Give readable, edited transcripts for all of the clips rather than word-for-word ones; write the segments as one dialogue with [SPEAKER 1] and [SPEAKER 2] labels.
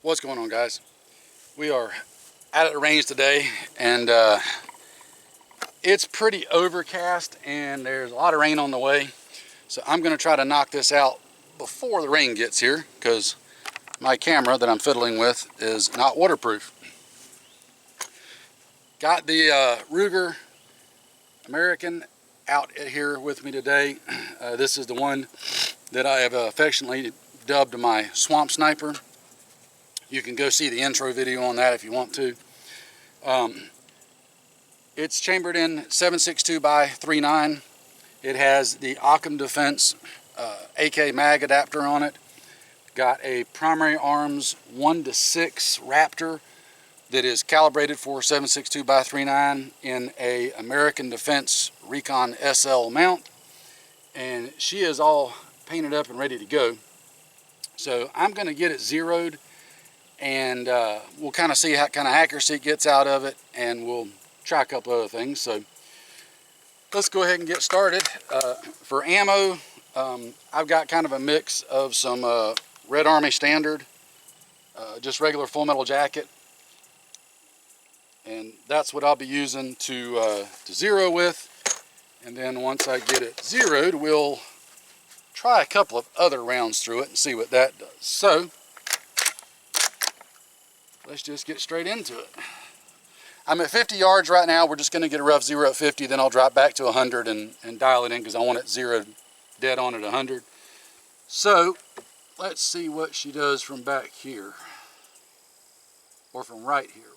[SPEAKER 1] What's going on, guys? We are out at the range today, and it's pretty overcast and there's a lot of rain on the way, so I'm going to try to knock this out before the rain gets here because my camera that I'm fiddling with is not waterproof. Got the Ruger American out here with me today. This is the one that I have affectionately dubbed my Swamp Sniper. You can go see the intro video on that if you want to. It's chambered in 7.62 by 3.9. It has the Occam Defense AK mag adapter on it. Got a primary arms 1:6 Raptor that is calibrated for 7.62 by 3.9 in a American Defense Recon SL mount, and she is all painted up and ready to go. So I'm going to get it zeroed, and we'll kind of see how kind of accuracy it gets out of it, and we'll try a couple other things. So let's go ahead and get started. For ammo, I've got kind of a mix of some Red Army Standard, just regular Full Metal Jacket, and that's what I'll be using to zero with. And then once I get it zeroed, we'll try a couple of other rounds through it and see what that does. So let's just get straight into it. I'm at 50 yards right now. We're just going to get a rough zero at 50, then I'll drop back to 100 and dial it in because I want it zeroed dead on at 100. So let's see what she does from back here, or from right here rather.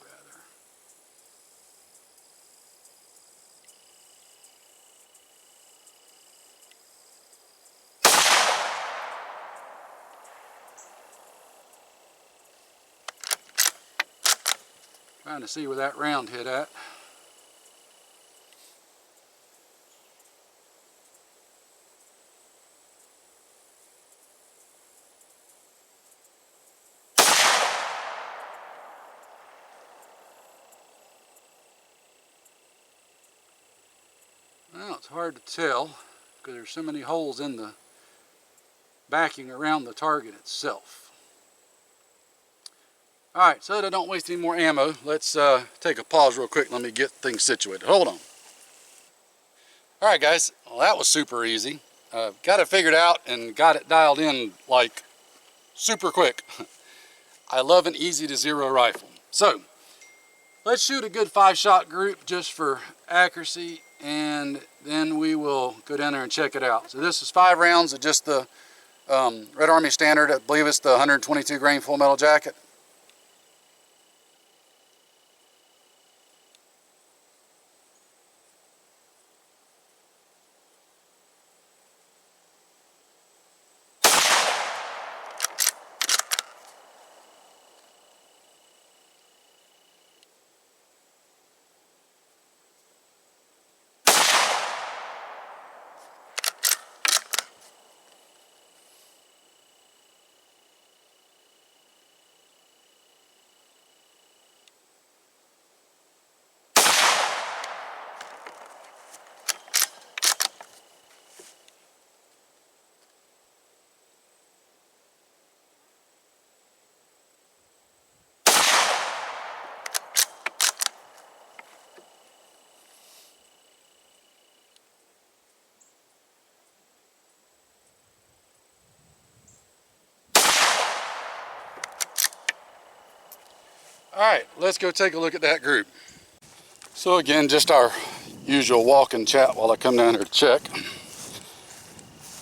[SPEAKER 1] Trying to see where that round hit at. Well, it's hard to tell because there's so many holes in the backing around the target itself. Alright, so that I don't waste any more ammo, let's take a pause real quick. Let me get things situated. Hold on. Alright guys, well, that was super easy. Got it figured out and got it dialed in like super quick. I love an easy to zero rifle. So let's shoot a good 5-shot group just for accuracy, and then we will go down there and check it out. So this is 5 rounds of just the Red Army Standard. I believe it's the 122 grain Full Metal Jacket. Alright, let's go take a look at that group. So again, just our usual walk and chat while I come down here to check.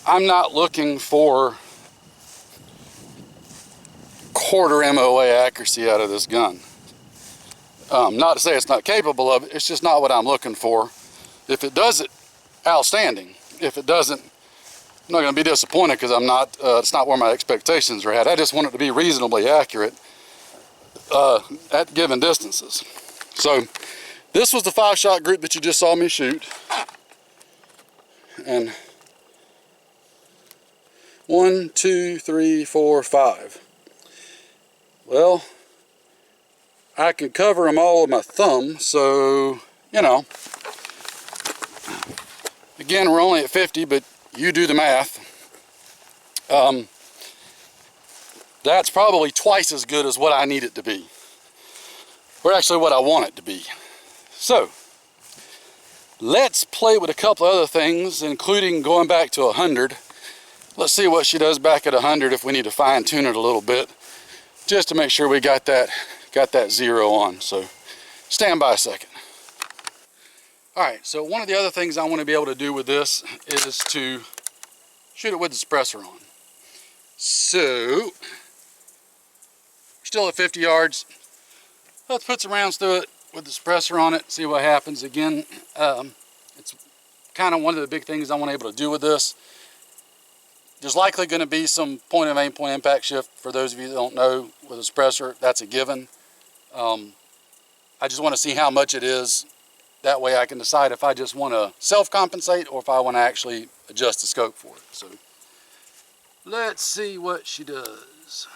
[SPEAKER 1] I'm not looking for quarter MOA accuracy out of this gun. Not to say it's not capable of it, it's just not what I'm looking for. If it does it, outstanding. If it doesn't, I'm not going to be disappointed because it's not where my expectations are at. I just want it to be reasonably accurate at given distances. So this was the 5-shot group that you just saw me shoot, and 1, 2, 3, 4, 5. Well, I can cover them all with my thumb, so you know. Again, we're only at 50, but you do the math. That's probably twice as good as what I need it to be. Or actually what I want it to be. So, let's play with a couple of other things, including going back to 100. Let's see what she does back at 100 if we need to fine tune it a little bit, just to make sure we got that zero on. So, stand by a second. Alright, so one of the other things I want to be able to do with this is to shoot it with the suppressor on. So, still at 50 yards. Let's put some rounds through it with the suppressor on it, see what happens. Again, it's kind of one of the big things I want to be able to do with this. There's likely going to be some point of aim, point impact shift. For those of you that don't know, with a suppressor, that's a given. I just want to see how much it is. That way I can decide if I just want to self-compensate or if I want to actually adjust the scope for it. So let's see what she does.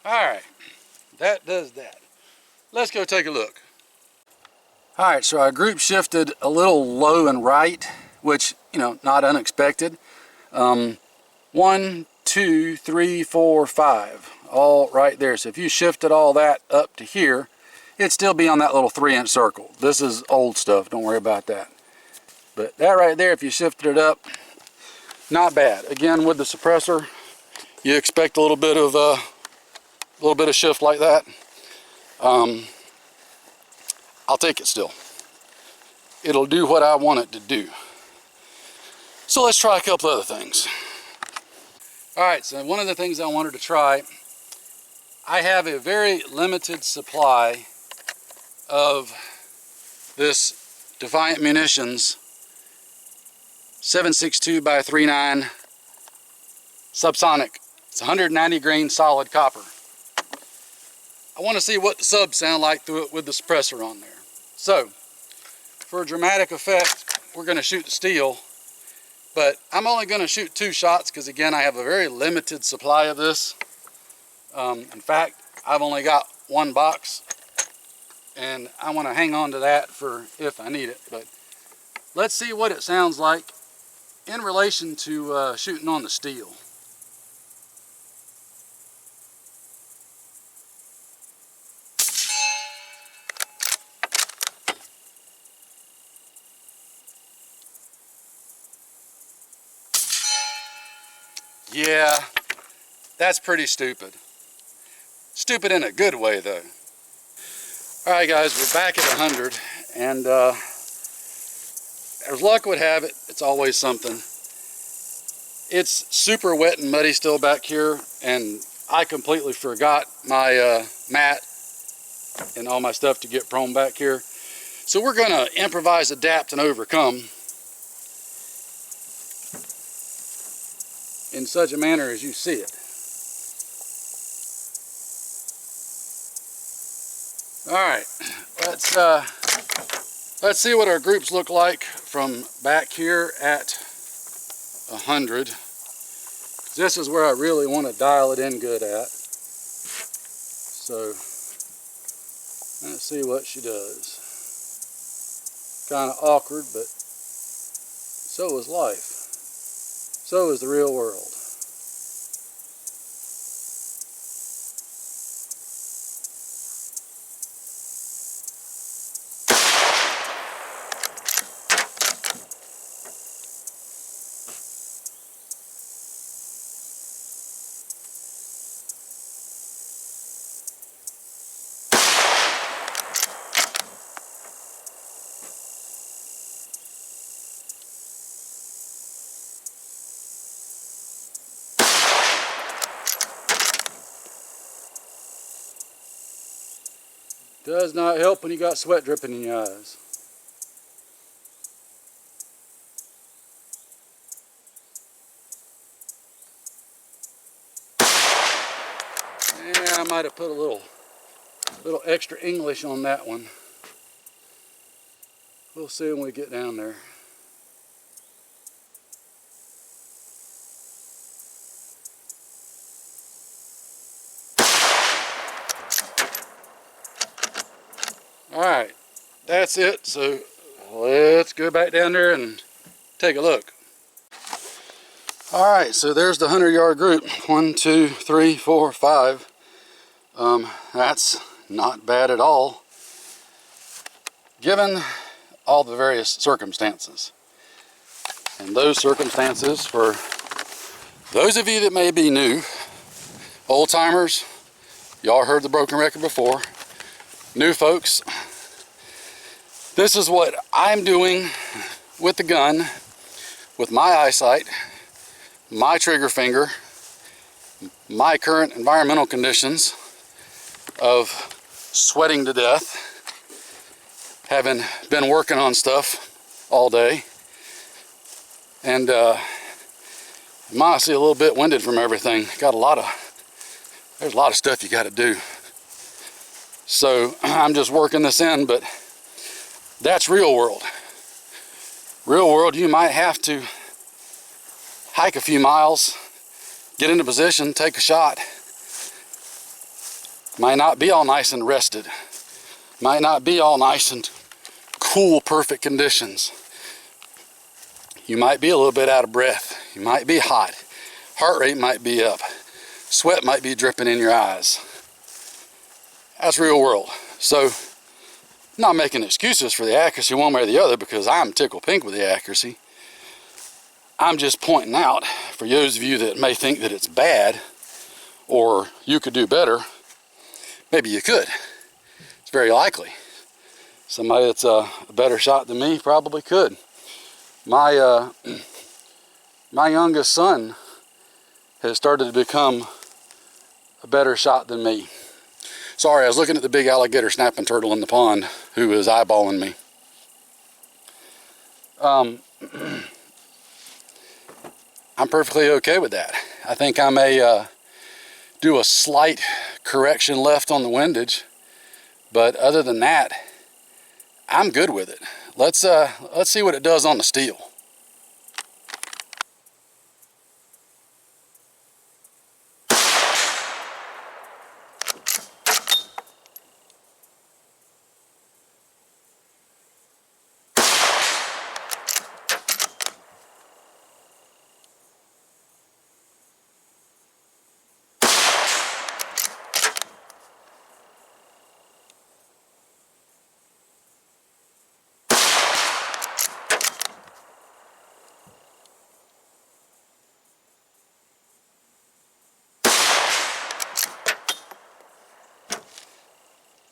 [SPEAKER 1] Alright, that does that. Let's go take a look. Alright, so our group shifted a little low and right, which, you know, not unexpected. 1, 2, 3, 4, 5, all right there. So if you shifted all that up to here, it'd still be on that little 3-inch circle. This is old stuff, don't worry about that. But that right there, if you shifted it up, not bad. Again, with the suppressor, you expect a little bit of shift like that. I'll take it still. It'll do what I want it to do. So let's try a couple other things. Alright, so one of the things I wanted to try, I have a very limited supply of this Defiant Munitions 7.62 by 3.9 Subsonic. It's 190 grain solid copper. I want to see what the subs sound like through it with the suppressor on there. So, for a dramatic effect, we're going to shoot the steel, but I'm only going to shoot 2 shots because, again, I have a very limited supply of this. In fact, I've only got 1 box, and I want to hang on to that for if I need it. But let's see what it sounds like in relation to shooting on the steel. Yeah, that's pretty stupid. Stupid in a good way, though. Alright guys, we're back at 100, and as luck would have it, it's always something. It's super wet and muddy still back here, and I completely forgot my mat and all my stuff to get prone back here. So we're going to improvise, adapt, and overcome in such a manner as you see it. Alright, let's see what our groups look like from back here at 100. This is where I really want to dial it in good at. So, let's see what she does. Kind of awkward, but so is life. So is the real world. Does not help when you got sweat dripping in your eyes. might have put a little extra English on that one. We'll see when we get down there. All right, that's it. So let's go back down there and take a look. All right, so there's the 100-yard group. 1, 2, 3, 4, 5. That's not bad at all, given all the various circumstances. And those circumstances, for those of you that may be new, old timers, y'all heard the broken record before. New folks, this is what I'm doing with the gun, with my eyesight, my trigger finger, my current environmental conditions of sweating to death, having been working on stuff all day, and I'm honestly a little bit winded from everything. There's a lot of stuff you got to do. So I'm just working this in, but that's real world. Real world, you might have to hike a few miles, get into position, take a shot. Might not be all nice and rested. Might not be all nice and cool, perfect conditions. You might be a little bit out of breath. You might be hot. Heart rate might be up. Sweat might be dripping in your eyes. That's real world. So, I'm not making excuses for the accuracy one way or the other, because I'm tickled pink with the accuracy. I'm just pointing out, for those of you that may think that it's bad, or you could do better, maybe you could. It's very likely. Somebody that's a better shot than me probably could. My youngest son has started to become a better shot than me. Sorry, I was looking at the big alligator snapping turtle in the pond who was eyeballing me. I'm perfectly okay with that. I think I may do a slight correction left on the windage, but other than that, I'm good with it. Let's see what it does on the steel.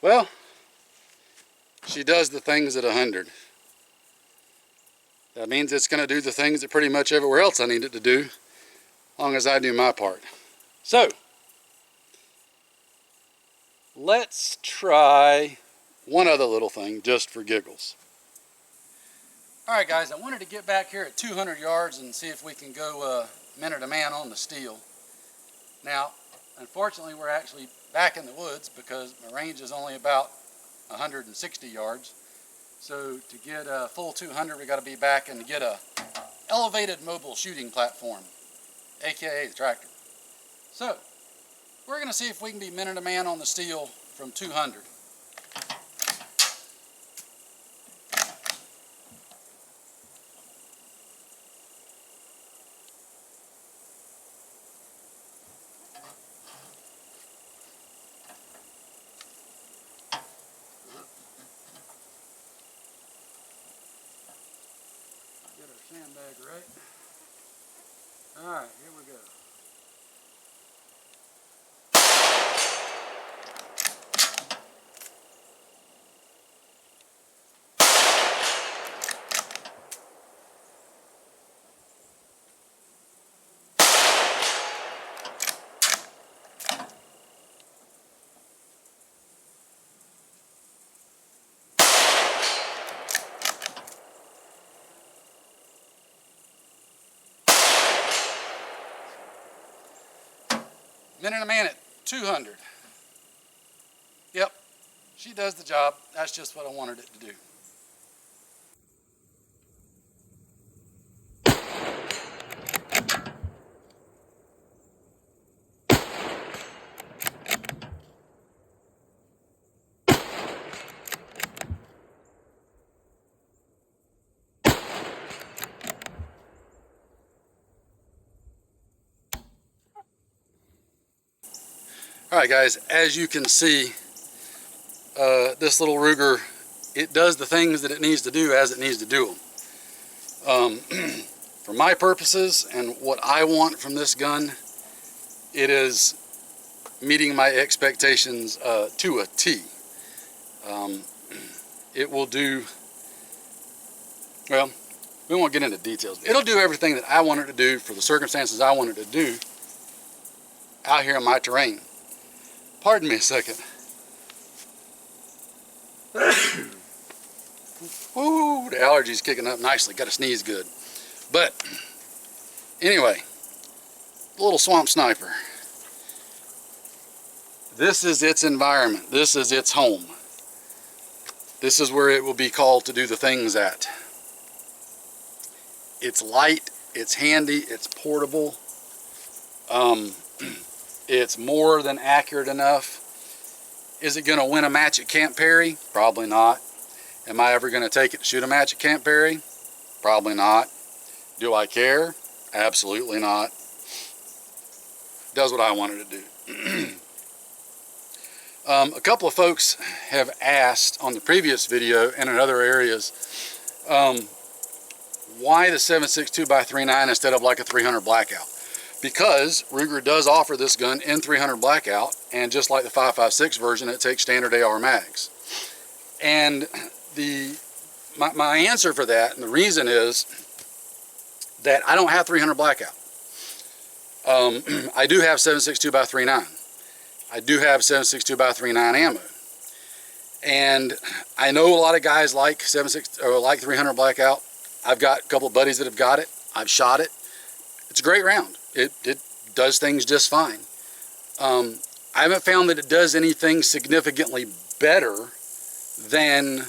[SPEAKER 1] Well, she does the things at 100. That means it's going to do the things that pretty much everywhere else I need it to do, as long as I do my part. So, let's try one other little thing just for giggles. Alright guys, I wanted to get back here at 200 yards and see if we can go minute a man on the steel. Now, unfortunately we're actually back in the woods because my range is only about 160 yards. So to get a full 200, we got to be back and get a elevated mobile shooting platform, aka the tractor. So we're going to see if we can be minute a man on the steel from 200. Sandbag right. Alright, here we go. Minute a man at 200. she does the job. That's just what I wanted it to do. Alright guys, as you can see, this little Ruger, it does the things that it needs to do as it needs to do them. For my purposes and what I want from this gun, it is meeting my expectations to a T. It will do, well, we won't get into details. It'll do everything that I want it to do for the circumstances I want it to do out here in my terrain. Pardon me a second. Ooh, the allergy's kicking up nicely. Got to sneeze good. But anyway, little swamp sniper. This is its environment. This is its home. This is where it will be called to do the things at. It's light, it's handy, it's portable. It's more than accurate enough. Is it going to win a match at Camp Perry? Probably not. Am I ever going to take it to shoot a match at Camp Perry? Probably not. Do I care? Absolutely not. Does what I wanted to do. A couple of folks have asked on the previous video and in other areas why the 7.62x39 instead of like a 300 blackout. Because Ruger does offer this gun in 300 blackout, and just like the 5.56 version, it takes standard AR mags. And my answer for that, and the reason is that I don't have 300 blackout. I do have 7.62x39. I do have 7.62x39 ammo. And I know a lot of guys like 300 blackout. I've got a couple of buddies that have got it. I've shot it. It's a great round. It does things just fine. I haven't found that it does anything significantly better than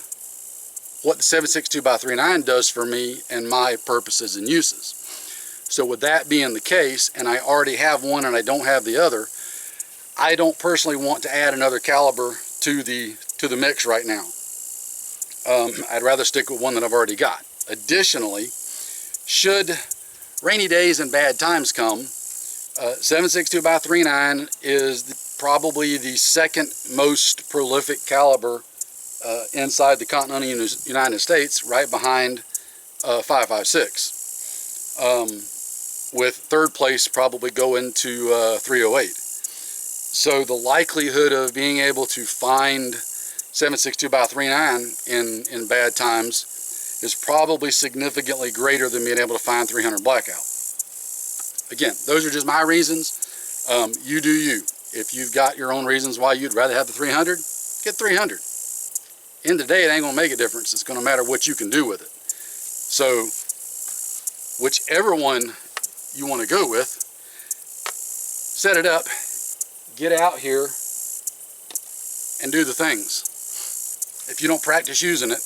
[SPEAKER 1] what the 7.62x39 does for me and my purposes and uses. So with that being the case, and I already have one and I don't have the other, I don't personally want to add another caliber to the mix right now. I'd rather stick with one that I've already got. Additionally, should rainy days and bad times come, 7.62x39 is probably the second most prolific caliber inside the continental United States, right behind 5.56, with third place probably going to 308. So the likelihood of being able to find 7.62x39 in bad times is probably significantly greater than being able to find 300 blackout. Again, those are just my reasons. You do you. If you've got your own reasons why you'd rather have the 300, get 300. End of the day, it ain't gonna make a difference. It's gonna matter what you can do with it. So, whichever one you want to go with, set it up, get out here, and do the things. If you don't practice using it,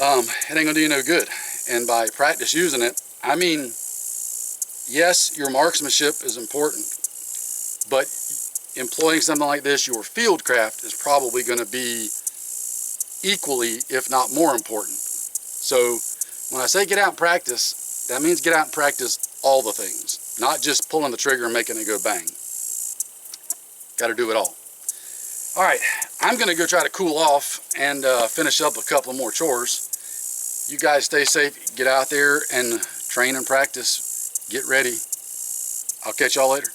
[SPEAKER 1] it ain't gonna do you no good. And by practice using it, I mean, yes, your marksmanship is important, but employing something like this, your fieldcraft is probably going to be equally, if not more important. So when I say get out and practice, that means get out and practice all the things, not just pulling the trigger and making it go bang. Got to do it all. All right, I'm going to go try to cool off and finish up a couple more chores. You guys stay safe, get out there and train and practice. Get ready. I'll catch y'all later.